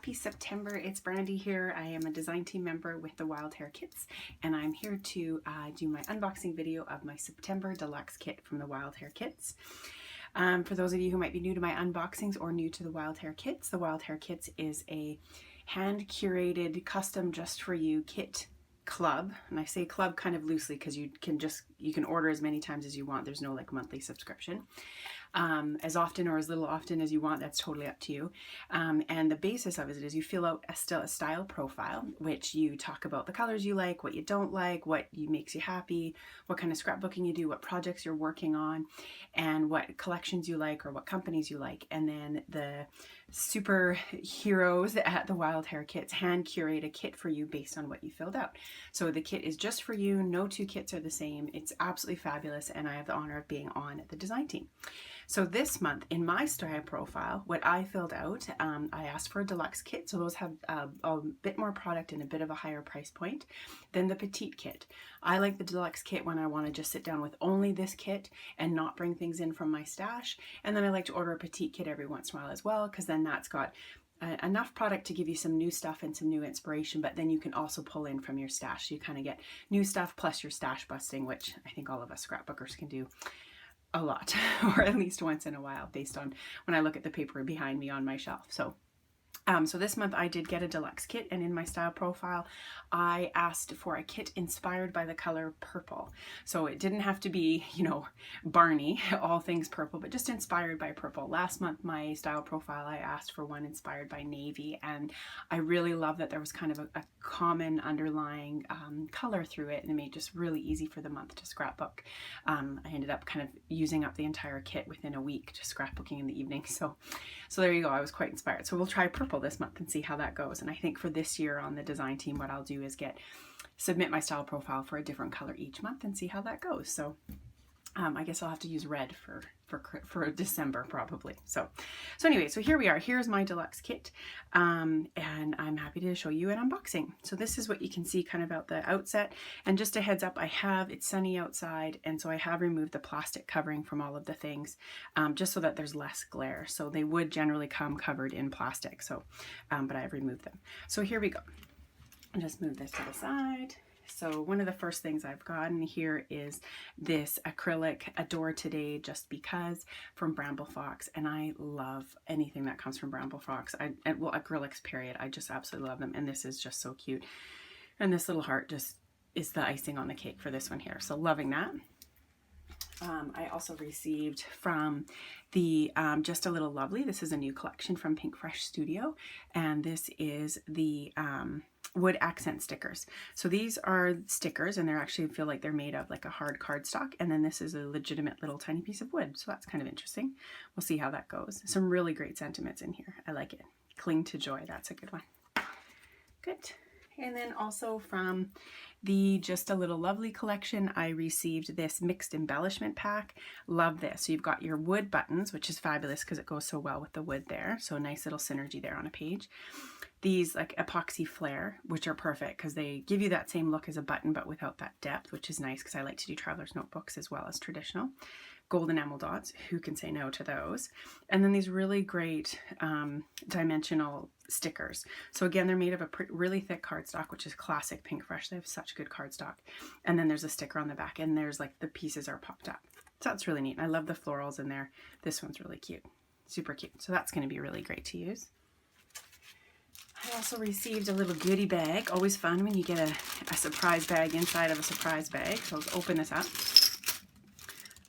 Happy September, it's Brandy here. I am a design team member with the Wild Hare Kits, and I'm here to do my unboxing video of my September Deluxe Kit from the Wild Hare Kits. For those of you who might be new to my unboxings or new to the Wild Hare Kits, the Wild Hare Kits is a hand-curated, custom just for you kit club. And I say club kind of loosely because you can order as many times as you want. There's no like monthly subscription. As often or as little often as you want, that's totally up to you. And the basis of it is you fill out a style profile, which you talk about the colors you like, what you don't like, what makes you happy, what kind of scrapbooking you do, what projects you're working on, and what collections you like or what companies you like. And then the superheroes at the Wild Hare Kits hand curate a kit for you based on what you filled out. So the kit is just for you. No two kits are the same. It's absolutely fabulous, and I have the honor of being on the design team. So this month in my style profile, what I filled out, I asked for a deluxe kit. So those have a bit more product and a bit of a higher price point than the petite kit. I like the deluxe kit when I want to just sit down with only this kit and not bring things in from my stash. And then I like to order a petite kit every once in a while as well, because then that's got enough product to give you some new stuff and some new inspiration, but then you can also pull in from your stash. So you kind of get new stuff plus your stash busting, which I think all of us scrapbookers can do a lot, or at least once in a while, based on when I look at the paper behind me on my shelf. So this month I did get a deluxe kit, and in my style profile I asked for a kit inspired by the color purple. So it didn't have to be, you know, Barney, all things purple, but just inspired by purple. Last month my style profile I asked for one inspired by navy, and I really love that there was kind of a common underlying color through it, and it made it just really easy for the month to scrapbook. I ended up kind of using up the entire kit within a week, just scrapbooking in the evening. So there you go, I was quite inspired. So we'll try purple this month and see how that goes. And I think for this year on the design team, what I'll do is submit my style profile for a different color each month and see how that goes. So I guess I'll have to use red for December probably. So anyway, so here we are. Here's my deluxe kit, and I'm happy to show you an unboxing. So this is what you can see kind of out the outset. And just a heads up, it's sunny outside, and so I have removed the plastic covering from all of the things, just so that there's less glare. So they would generally come covered in plastic. So, but I have removed them. So here we go. I'll just move this to the side. So one of the first things I've gotten here is this acrylic Adore Today Just Because from Bramble Fox, and I love anything that comes from Bramble Fox. Well, acrylics period, I just absolutely love them, and this is just so cute. And this little heart just is the icing on the cake for this one here, so loving that. I also received from the Just a Little Lovely. This is a new collection from Pink Fresh Studio, and this is the wood accent stickers. So these are stickers, and they actually feel like they're made of like a hard cardstock, and then this is a legitimate little tiny piece of wood. So that's kind of interesting. We'll see how that goes. Some really great sentiments in here. I like it. Cling to Joy. That's a good one. Good. And then also from the Just a Little Lovely collection, I received this mixed embellishment pack. Love this. So you've got your wood buttons, which is fabulous because it goes so well with the wood there. So a nice little synergy there on a page. These like epoxy flare, which are perfect because they give you that same look as a button, but without that depth, which is nice because I like to do traveler's notebooks as well as traditional. Gold enamel dots, who can say no to those? And then these really great dimensional stickers. So again, they're made of a really thick cardstock, which is classic Pink Fresh. They have such good cardstock. And then there's a sticker on the back, and there's like the pieces are popped up. So that's really neat. I love the florals in there. This one's really cute, super cute. So that's going to be really great to use. I also received a little goodie bag. Always fun when you get a surprise bag inside of a surprise bag. So let's open this up.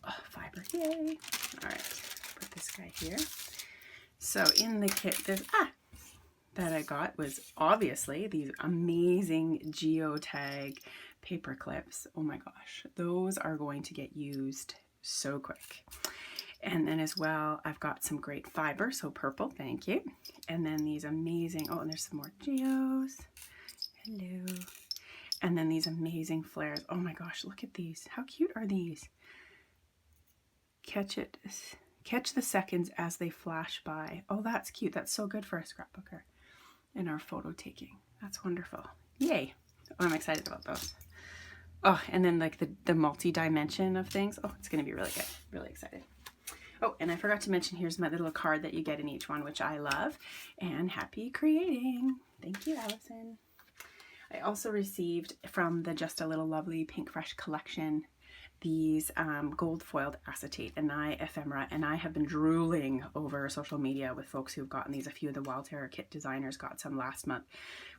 Oh, fiber, yay. All right, put this guy here. So in the kit, that I got was obviously these amazing geotag paper clips. Oh my gosh, those are going to get used so quick. And then as well, I've got some great fiber, so purple, thank you. And then these amazing, oh, and there's some more geos. Hello. And then these amazing flares. Oh my gosh, look at these. How cute are these? Catch the seconds as they flash by. Oh, that's cute. That's so good for a scrapbooker in our photo taking. That's wonderful. Yay. Oh, I'm excited about those. Oh, and then like the multi-dimension of things. Oh, it's going to be really good. Really excited. Oh, and I forgot to mention, here's my little card that you get in each one, which I love. And happy creating. Thank you, Allison. I also received from the Just a Little Lovely Pink Fresh collection these gold foiled acetate and ephemera, and I have been drooling over social media with folks who've gotten these. A few of the Wild Hare Kit designers got some last month,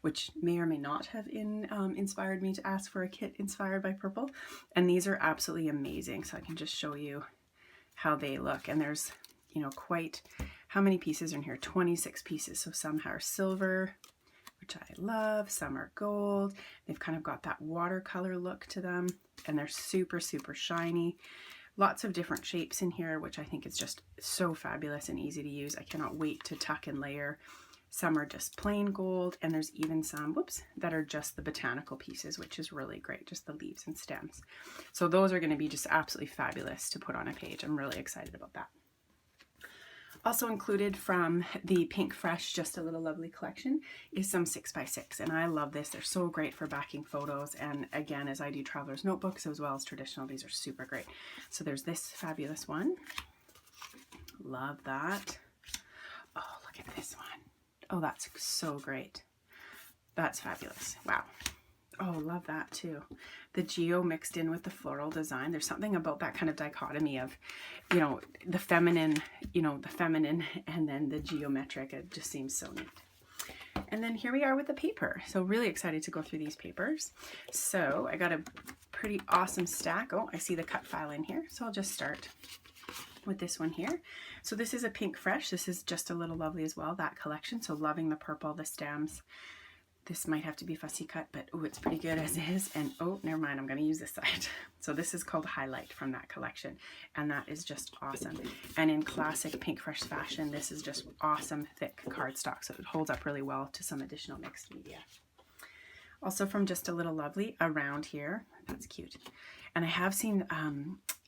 which may or may not have inspired me to ask for a kit inspired by purple. And these are absolutely amazing. So I can just show you how they look. And there's, you know, quite how many pieces are in here? 26 pieces. So some are silver, which I love. Some are gold. They've kind of got that watercolor look to them, and they're super, super shiny. Lots of different shapes in here, which I think is just so fabulous and easy to use. I cannot wait to tuck and layer. Some are just plain gold, and there's even some, whoops, that are just the botanical pieces, which is really great, just the leaves and stems. So those are going to be just absolutely fabulous to put on a page. I'm really excited about that. Also included from the Pink Fresh Just a Little Lovely collection is some 6x6, and I love this. They're so great for backing photos, and again, as I do traveler's notebooks as well as traditional, these are super great. So there's this fabulous one. Love that. Oh, look at this one. Oh, that's so great. That's fabulous. Wow. Oh, love that too. The geo mixed in with the floral design. There's something about that kind of dichotomy of, you know, the feminine, and then the geometric. It just seems so neat. And then here we are with the paper. So really excited to go through these papers. So I got a pretty awesome stack. Oh, I see the cut file in here. So I'll just start with this one here. So this is a Pink Fresh. This is Just a Little Lovely as well, that collection. So loving the purple, the stems. This might have to be fussy cut, but oh, it's pretty good as is. And oh, never mind, I'm going to use this side. So this is called Highlight from that collection, and that is just awesome. And in classic Pink Fresh fashion, this is just awesome thick cardstock, so it holds up really well to some additional mixed media. Also from Just a Little Lovely, around here, that's cute. And I have seen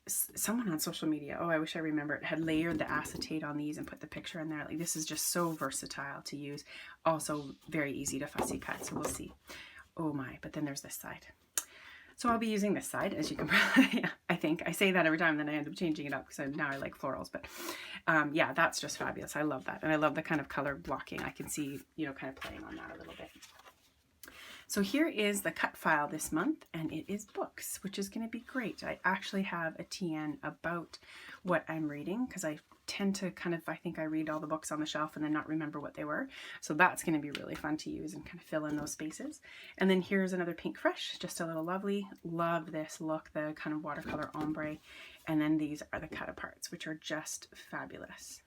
someone on social media, oh, I wish I remember it, had layered the acetate on these and put the picture in there. Like, this is just so versatile to use. Also very easy to fussy cut, so we'll see. Oh my, but then there's this side. So I'll be using this side, as you can probably, I think. I say that every time, then I end up changing it up because now I like florals. But yeah, that's just fabulous. I love that. And I love the kind of color blocking. I can see, you know, kind of playing on that a little bit. So here is the cut file this month, and it is books, which is going to be great. I actually have a TN about what I'm reading, because I tend to kind of, I think I read all the books on the shelf and then not remember what they were. So that's going to be really fun to use and kind of fill in those spaces. And then here's another Pink Fresh, Just a Little Lovely. Love this look, the kind of watercolor ombre. And then these are the cut aparts, which are just fabulous.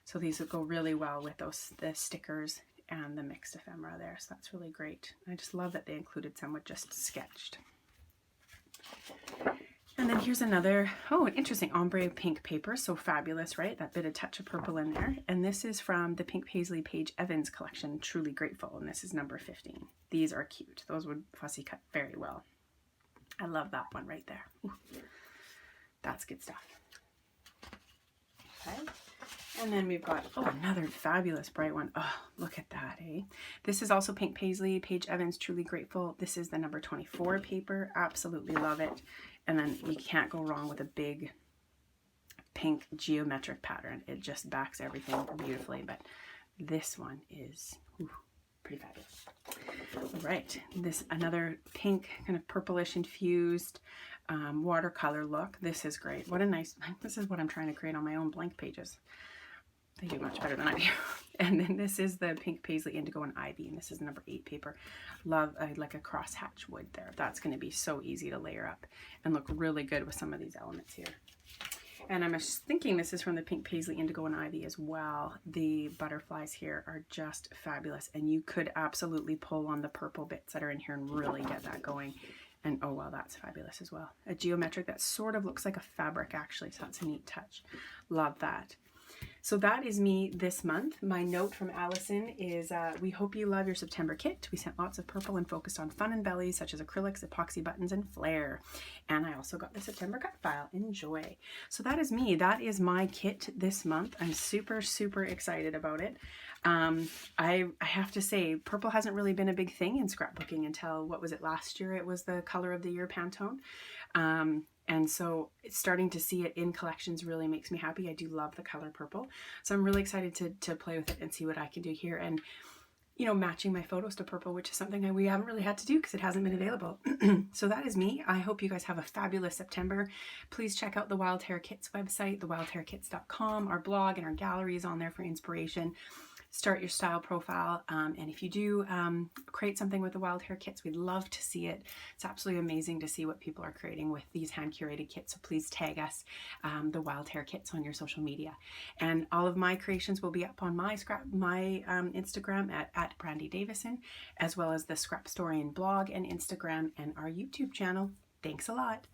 So these would go really well with the stickers and the mixed ephemera there, so that's really great. I just love that they included some with just sketched. And then here's another, oh, an interesting ombre pink paper, so fabulous, right? That bit of touch of purple in there. And this is from the Pink Paisley Paige Evans collection, Truly Grateful, and this is number 15. These are cute. Those would fussy cut very well. I love that one right there. Ooh, that's good stuff. Okay. And then we've got, oh, another fabulous bright one. Oh, look at that, eh? This is also Pink Paisley, Paige Evans, Truly Grateful. This is the number 24 paper. Absolutely love it. And then you can't go wrong with a big pink geometric pattern. It just backs everything beautifully. But this one is pretty fabulous. All right, this another pink, kind of purplish infused watercolor look. This is great. What a nice, this is what I'm trying to create on my own blank pages. They do much better than I do. And then this is the Pink Paisley Indigo and Ivy, and this is number 8 paper. Love like a crosshatch wood there. That's going to be so easy to layer up and look really good with some of these elements here. And I'm thinking this is from the Pink Paisley Indigo and Ivy as well. The butterflies here are just fabulous, and you could absolutely pull on the purple bits that are in here and really get that going. And oh wow, that's fabulous as well. A geometric that sort of looks like a fabric actually, so that's a neat touch. Love that. So that is me this month. My note from Allison is, we hope you love your September kit. We sent lots of purple and focused on fun and bellies such as acrylics, epoxy buttons, and flair. And I also got the September cut file. Enjoy. So that is me. That is my kit this month. I'm super, super excited about it. I have to say, purple hasn't really been a big thing in scrapbooking until, what was it, last year? It was the color of the year Pantone. And so starting to see it in collections really makes me happy. I do love the color purple. So I'm really excited to play with it and see what I can do here. And, you know, matching my photos to purple, which is something we haven't really had to do because it hasn't been available. So that is me. I hope you guys have a fabulous September. Please check out the Wild Hare Kits website, thewildharekits.com. Our blog and our gallery is on there for inspiration. Start your style profile, and if you do create something with the Wild Hare Kits, we'd love to see it. It's absolutely amazing to see what people are creating with these hand-curated kits, so please tag us, the Wild Hare Kits, on your social media. And all of my creations will be up on my Instagram at Brandy Davison, as well as the Scrapstorian blog and Instagram and our YouTube channel. Thanks a lot.